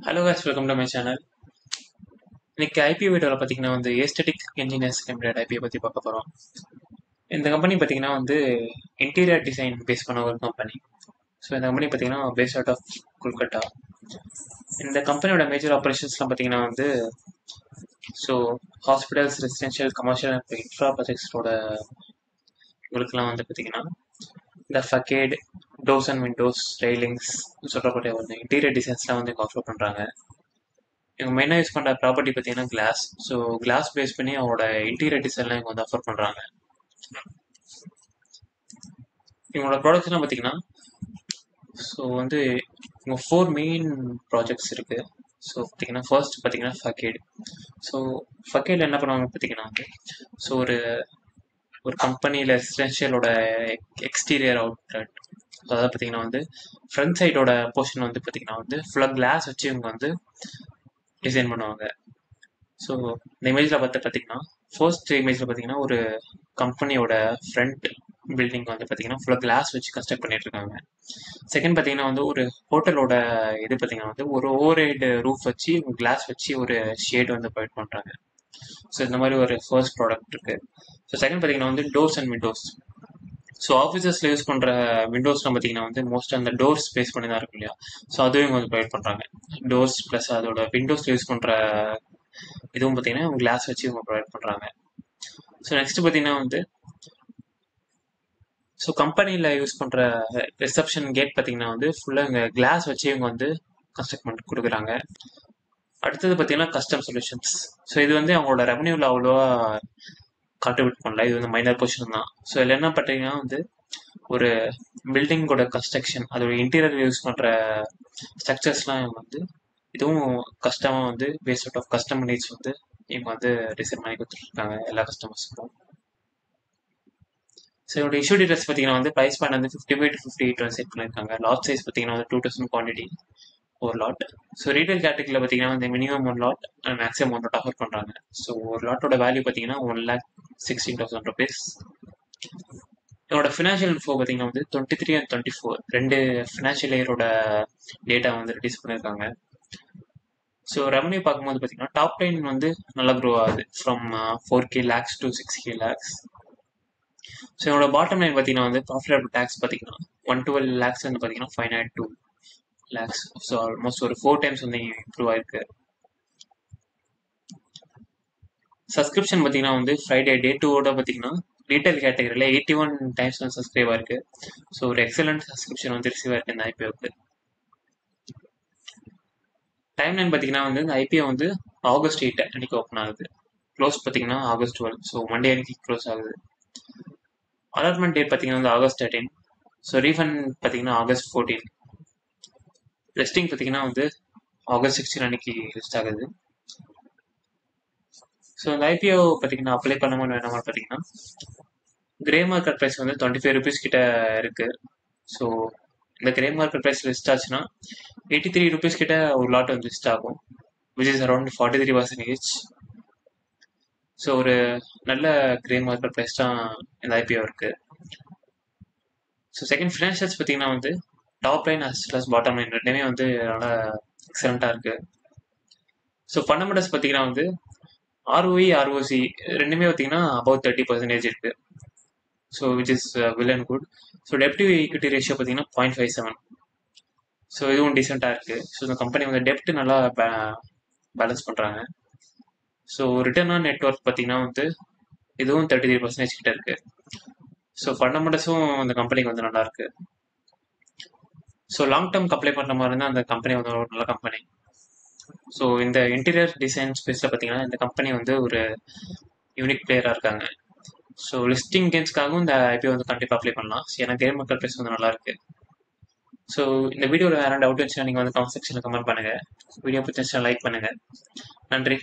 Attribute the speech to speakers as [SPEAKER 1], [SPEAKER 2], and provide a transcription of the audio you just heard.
[SPEAKER 1] Hello guys, welcome to my channel. இன்னைக்கு IP வீடியோவில் பார்த்தீங்கன்னா ஏஸ்தெட்டிக் இன்ஜினியர்ஸ் லிமிடெட் ஐபியை பற்றி பார்க்க போகிறோம். இந்த கம்பெனி பார்த்தீங்கன்னா இன்டீரியர் டிசைன் பேஸ் பண்ண ஒரு கம்பெனி. ஸோ இந்த கம்பெனி பார்த்தீங்கன்னா பேஸ் அவுட் ஆஃப் கொல்கட்டா. இந்த கம்பெனியோட மேஜர் ஆப்ரேஷன்ஸ்லாம் பார்த்தீங்கன்னா so hospitals, residential, commercial and infra ப்ராஜெக்ட்ஸோட இவங்களுக்குலாம் பார்த்தீங்கன்னா இந்த facade, doors and windows, railings சொல்லக்கூடிய இன்டீரியர் டிசைன்ஸ்லாம் இங்கே ஆஃபர் பண்ணுறாங்க. இவங்க மெயினாக யூஸ் பண்ணுற ப்ராப்பர்ட்டி பார்த்தீங்கன்னா கிளாஸ். ஸோ கிளாஸ் பேஸ் பண்ணி அவங்களோட இன்டீரியர் டிசைன்லாம் இவங்க ஆஃபர் பண்ணுறாங்க. இவங்களோட ப்ராடக்ட்ஸ்லாம் பார்த்தீங்கன்னா ஸோ இவங்க 4 மெயின் ப்ராஜெக்ட்ஸ் இருக்குது. ஸோ பார்த்தீங்கன்னா ஃபர்ஸ்ட் பார்த்தீங்கன்னா ஃபக்கேட். ஸோ ஃபக்கேடில் என்ன பண்ணுவாங்க பார்த்தீங்கன்னா ஸோ ஒரு கம்பெனியில் ரெசிடென்ஷியலோட எக்ஸ்டீரியர் அவுட்லெட், அதாவது பார்த்தீங்கன்னா ஃப்ரண்ட் சைடோட போர்ஷன் பார்த்தீங்கன்னா ஃபுல்லாக கிளாஸ் வச்சு இவங்க டிசைன் பண்ணுவாங்க. ஸோ இந்த இமேஜில் பார்த்தீங்கன்னா ஃபர்ஸ்ட் இமேஜில் பார்த்தீங்கன்னா ஒரு கம்பெனியோட ஃப்ரண்ட் பில்டிங் பார்த்தீங்கன்னா ஃபுல்லாக கிளாஸ் வச்சு கன்ஸ்ட்ரக்ட் பண்ணிட்டு இருக்காங்க. செகண்ட் பார்த்தீங்கன்னா ஒரு ஹோட்டலோட இது பார்த்தீங்கன்னா ஒரு ஓவர் ஹெட் ரூஃப் வச்சு கிளாஸ் வச்சு ஒரு ஷேட் ப்ரொவைட் பண்ணுறாங்க. ஸோ இந்த மாதிரி ஒரு ஃபர்ஸ்ட் ப்ராடக்ட் இருக்கு. ஸோ செகண்ட் பார்த்தீங்கன்னா டோர்ஸ் அண்ட் விண்டோஸ். ஸோ ஆஃபீஸஸில் யூஸ் பண்ணுற விண்டோஸ்லாம் பார்த்தீங்கன்னா மோஸ்ட்டாக அந்த டோர்ஸ் பேஸ் பண்ணி தான் இருக்கும் இல்லையா. ஸோ அதுவும் இவங்க ப்ரொவைட் பண்ணுறாங்க. டோர்ஸ் ப்ளஸ் அதோட விண்டோஸில் யூஸ் பண்ணுற இதுவும் பார்த்தீங்கன்னா கிளாஸ் வச்சு இவங்க ப்ரொவைட் பண்ணுறாங்க. ஸோ நெக்ஸ்ட் பார்த்தீங்கன்னா ஸோ கம்பெனியில் யூஸ் பண்ணுற ரிசப்ஷன் கேட் பார்த்தீங்கன்னா ஃபுல்லாக இங்கே கிளாஸ் வச்சு இவங்க கன்ஸ்ட்ரக்ட் பண்ணி கொடுக்குறாங்க. அடுத்தது பார்த்தீங்கன்னா கஸ்டம் சொல்யூஷன்ஸ். ஸோ இது அவங்களோட ரெவன்யூவில் அவ்வளோவா கான்ட்ரிபியூட் பண்ணல. இது மைனர் பொசிஷன் தான். ஸோ இதில் என்ன பார்த்தீங்கன்னா ஒரு பில்டிங்கோட கன்ஸ்ட்ரக்ஷன், அதோட இன்டீரியர் யூஸ் பண்ணுற ஸ்ட்ரக்சர்ஸ்லாம் இவங்க இதுவும் கஸ்டமாக base out of custom needs இவங்க டிசைன் பண்ணி கொடுத்துருக்காங்க எல்லா கஸ்டமர்ஸுக்கும். ஸோ இதோட இஷ்யூ டீட்டெயில்ஸ் பார்த்தீங்கன்னா ப்ரைஸ் பாயிண்ட் 55 to 58 செட் பண்ணியிருக்காங்க. லாட் சைஸ் பார்த்தீங்கன்னா 2000 குவான்டிட்டி ஒரு லாட். ஸோ ரீட்டைல் கேட்டகரியில் பார்த்தீங்கன்னா minimum 1 lot and maximum 1 lot offer பண்ணுறாங்க. ஸோ ஒரு லாட்டோட வேல்யூ பார்த்தீங்கன்னா 1,16,000 rupees. இதோட ஃபினான்ஷியல் இன்ஃபோ பார்த்தீங்கன்னா 23 and 24 2 ஃபினான்ஷியல் இயரோட டேட்டா ரிலீஸ் பண்ணியிருக்காங்க. ஸோ ரெவன்யூ பார்க்கும்போது பார்த்தீங்கன்னா டாப் லைன் நல்லா க்ரோ ஆகுது from 4K lakhs to 6K lakhs. So என்னோட பாட்டம் லைன் பார்த்தீங்கன்னா ப்ராஃபிட் ஆஃப்டர் டேக்ஸ் பார்த்தீங்கன்னா 112 lakhs பார்த்தீங்கன்னா 592 lakhs. ஸோ ஆல்மோஸ்ட் ஒரு 4 times இம்ப்ரூவ் ஆயிருக்கு. சப்ஸ்கிரிப்ஷன் பார்த்தீங்கன்னா ஃப்ரைடே டே 2 பார்த்தீங்கன்னா ரீட்டைல் கேட்டகரியில் 81 times சப்ஸ்கிரைப் ஆயிருக்கு. ஸோ ஒரு எக்ஸலண்ட் சப்ஸ்கிரிப்ஷன் ரிசீவ் ஆயிருக்கு இந்த ஐபிஓக்கு. டைம் லைன் பார்த்தீங்கன்னா இந்த ஐபிஓ August 8 அன்னைக்கு ஓப்பன் ஆகுது. க்ளோஸ் பார்த்தீங்கன்னா August 12. ஸோ மண்டே அன்னைக்கு க்ளோஸ் ஆகுது. அலாட்மெண்ட் டேட் பார்த்தீங்கன்னா August 13. ஸோ ரீஃபண்ட் பார்த்தீங்கன்னா August 14. லிஸ்டிங் பார்த்தீங்கன்னா August 16 அன்னைக்கு லிஸ்ட் ஆகுது. ஸோ இந்த ஐபிஓ பார்த்தீங்கன்னா அப்ளை பண்ணணும்னு வேணாமல் பார்த்தீங்கன்னா கிரே மார்க்கெட் ப்ரைஸ் 25 rupees கிட்ட இருக்கு. ஸோ இந்த கிரே மார்க்கெட் ப்ரைஸ் லிஸ்ட் ஆச்சுன்னா 83 rupees கிட்ட ஒரு லாட் லிஸ்ட் ஆகும், விச் இஸ் அரௌண்ட் 43%. ஸோ ஒரு நல்ல கிரே மார்க்கெட் ப்ரைஸ் தான் இந்த ஐபிஓ இருக்கு. ஸோ செகண்ட் ஃபினான்ஷியல்ஸ் பார்த்தீங்கன்னா top line as plus bottom line ரெண்டுமே நல்லா எக்ஸலண்ட்டாக இருக்கு. ஸோ ஃபண்டமெண்டல்ஸ் பார்த்தீங்கன்னா ROE, ROC ரெண்டுமே பார்த்தீங்கன்னா அபவுட் 30% இருக்கு. So which is well and good. So டெப்ட் டு ஈக்விட்டி ரேஷியோ பார்த்தீங்கன்னா 0.57. ஸோ இதுவும் டீசெண்டாக இருக்குது. ஸோ இந்த கம்பெனி டெப்ட் நல்லா பேலன்ஸ் பண்ணுறாங்க. ஸோ ரிட்டர்ன் ஆன் நெட்ஒர்க் பார்த்தீங்கன்னா இதுவும் 33% கிட்ட இருக்கு. ஸோ ஃபண்டமெண்டல்ஸும் இந்த கம்பெனிக்கு நல்லா இருக்கு. ஸோ லாங் டேர்ம் அப்ளை பண்ணுற மாதிரி இருந்தால் அந்த கம்பெனி ஒரு நல்ல கம்பெனி. ஸோ இந்த இன்டீரியர் டிசைன் ஸ்பேஸில் பார்த்தீங்கன்னா இந்த கம்பெனி ஒரு யூனிக் பிளேயராக இருக்காங்க. ஸோ லிஸ்டிங் கேம்ஸ்க்காகவும் இந்த ஐபிஓ கண்டிப்பாக அப்ளை பண்ணலாம். ஸோ எனக்கு கேம் மக்கள் ப்ரைஸ் நல்லா இருக்கு. ஸோ இந்த வீடியோவில் வேறு டவுட் இருந்துச்சுன்னா நீங்கள் கமெண்ட் செக்ஷனில் கமெண்ட் பண்ணுங்கள். வீடியோ பிடிச்சிருந்துச்சுன்னா லைக் பண்ணுங்கள். நன்றி.